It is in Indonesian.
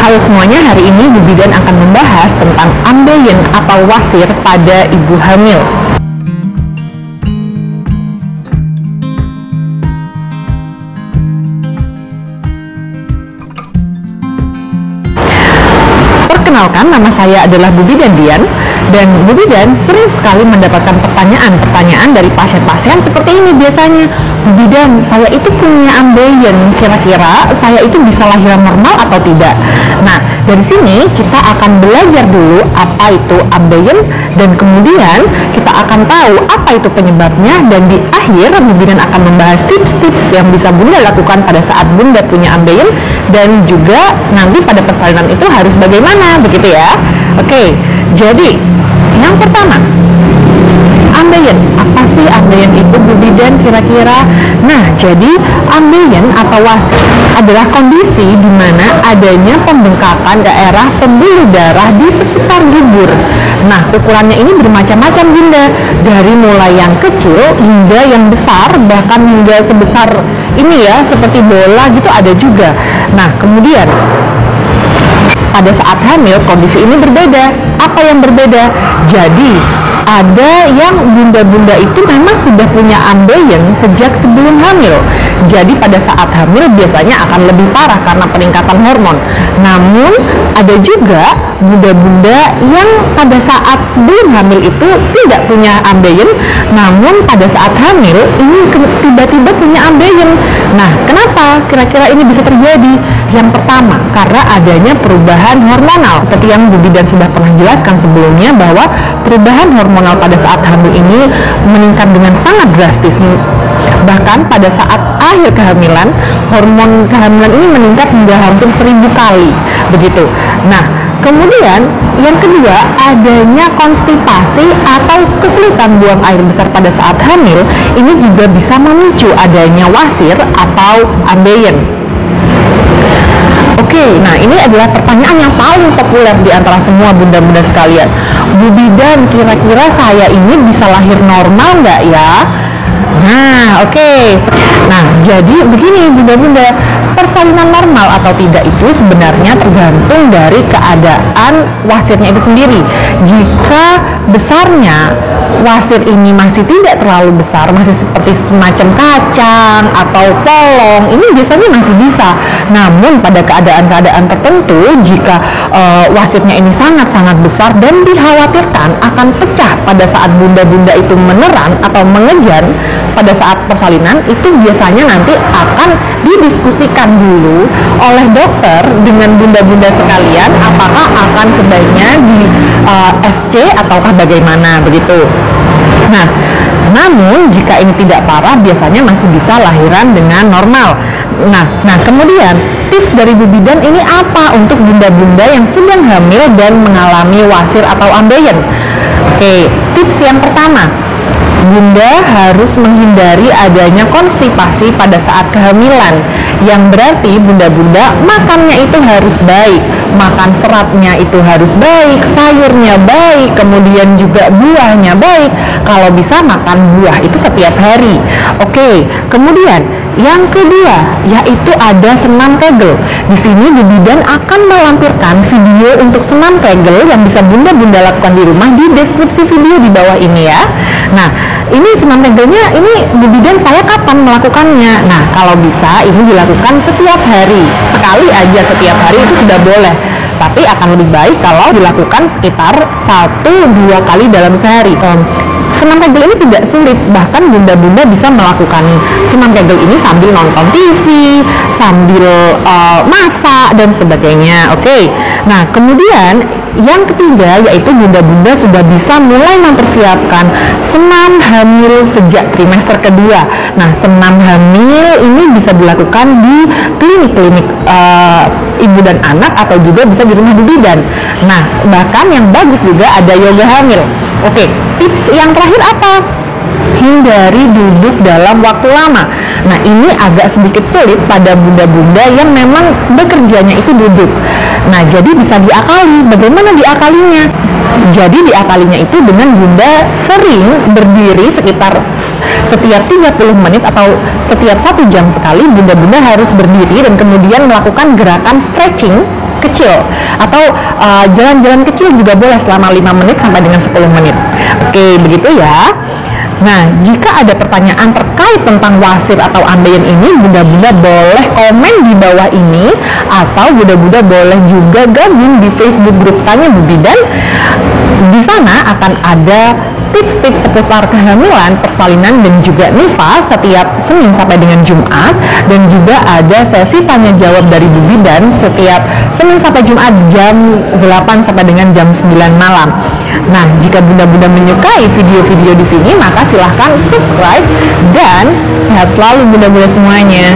Halo semuanya, hari ini Bu Bidan akan membahas tentang ambeien atau wasir pada ibu hamil. Perkenalkan, nama saya adalah Bu Bidan Dian, dan Bu Bidan sering sekali mendapatkan pertanyaan dari pasien-pasien seperti ini biasanya. Bu Bidan, saya itu punya ambeien, kira-kira saya itu bisa lahiran normal atau tidak? Nah, dari sini kita akan belajar dulu apa itu ambeien, dan kemudian kita akan tahu apa itu penyebabnya, dan di akhir Bu Bidan akan membahas tips-tips yang bisa Bunda lakukan pada saat Bunda punya ambeien, dan juga nanti pada persalinan itu harus bagaimana, begitu ya. Oke, jadi yang pertama, ambeien. Apa sih ambeien itu, Bu Bidan, kira-kira? Nah, jadi ambeien atau wasir adalah kondisi di mana adanya pembengkakan daerah pembuluh darah di sekitar dubur. Nah, ukurannya ini bermacam-macam, Bunda. Dari mulai yang kecil hingga yang besar, bahkan hingga sebesar ini ya, seperti bola gitu ada juga. Nah, kemudian pada saat hamil kondisi ini berbeda. Apa yang berbeda? Jadi ada yang bunda-bunda itu memang sudah punya ambeien sejak sebelum hamil. Jadi pada saat hamil biasanya akan lebih parah karena peningkatan hormon. Namun ada juga bunda-bunda yang pada saat sebelum hamil itu tidak punya ambeien, namun pada saat hamil ini tiba-tiba punya ambeien. Nah, kenapa kira-kira ini bisa terjadi? Yang pertama, karena adanya perubahan hormonal. Seperti yang Bu Bidan sudah pernah jelaskan sebelumnya, bahwa perubahan hormonal pada saat hamil ini meningkat dengan sangat drastis. Bahkan pada saat akhir kehamilan, hormon kehamilan ini meningkat hingga hampir 1000 kali, begitu. Nah, kemudian yang kedua, adanya konstipasi atau kesulitan buang air besar pada saat hamil, ini juga bisa memicu adanya wasir atau ambeien. Oke, nah ini adalah pertanyaan yang paling populer di antara semua bunda-bunda sekalian. Bu Bidan, kira-kira saya ini bisa lahir normal nggak ya? Nah, oke. Nah, jadi begini bunda-bunda, persalinan normal atau tidak itu sebenarnya tergantung dari keadaan wasirnya itu sendiri. Jika besarnya wasir ini masih tidak terlalu besar, masih seperti semacam kacang atau polong, ini biasanya masih bisa. Namun pada keadaan-keadaan tertentu, jika wasirnya ini sangat-sangat besar dan dikhawatirkan akan pecah pada saat bunda-bunda itu meneran atau mengejan pada saat persalinan, itu biasanya nanti akan didiskusikan dulu oleh dokter dengan bunda-bunda sekalian, apakah akan sebaiknya di SC ataukah bagaimana, begitu. Nah, namun jika ini tidak parah, biasanya masih bisa lahiran dengan normal. Nah, kemudian tips dari Bu Bidan ini apa untuk bunda-bunda yang sedang hamil dan mengalami wasir atau ambeien? Oke, tips yang pertama, bunda harus menghindari adanya konstipasi pada saat kehamilan, yang berarti bunda-bunda makannya itu harus baik, makan seratnya itu harus baik, sayurnya baik, kemudian juga buahnya baik. Kalau bisa makan buah itu setiap hari. Oke, kemudian yang kedua yaitu ada senam kegel. Di sini Bu Bidan akan melampirkan video untuk senam kegel yang bisa bunda-bunda lakukan di rumah di deskripsi video di bawah ini ya. Nah, ini senam kegelnya ini Bu Bidan saya kapan melakukannya? Nah, kalau bisa ini dilakukan setiap hari. Sekali aja setiap hari itu sudah boleh. Tapi akan lebih baik kalau dilakukan sekitar 1-2 kali dalam sehari. Senam kegel ini tidak sulit, bahkan bunda-bunda bisa melakukan senam kegel ini sambil nonton TV, sambil masak dan sebagainya. Oke. Nah, kemudian yang ketiga yaitu bunda-bunda sudah bisa mulai mempersiapkan senam hamil sejak trimester kedua. Nah, senam hamil ini bisa dilakukan di klinik-klinik ibu dan anak atau juga bisa di rumah Bu Bidan. Nah, bahkan yang bagus juga ada yoga hamil. Oke, tips yang terakhir apa? Hindari duduk dalam waktu lama. Nah, ini agak sedikit sulit pada bunda-bunda yang memang bekerjanya itu duduk. Nah, jadi bisa diakali. Bagaimana diakalinya? Jadi diakalinya itu dengan bunda sering berdiri sekitar setiap 30 menit atau setiap 1 jam sekali bunda-bunda harus berdiri dan kemudian melakukan gerakan stretching kecil, atau jalan-jalan kecil juga boleh selama 5 menit sampai dengan 10 menit. Oke, begitu ya. Nah, jika ada pertanyaan terkait tentang wasir atau ambeien ini, bunda-bunda boleh komen di bawah ini, atau bunda-bunda boleh juga gabung di Facebook grup Tanya Bu Bidan. Di sana akan ada tips-tips seputar kehamilan, persalinan, dan juga nifas setiap Senin sampai dengan Jumat, dan juga ada sesi tanya jawab dari Bu Bidan setiap Senin sampai Jumat jam 8 sampai dengan jam 9 malam. Nah, jika bunda-bunda menyukai video-video di sini, maka silahkan subscribe dan sehat selalu bunda-bunda semuanya.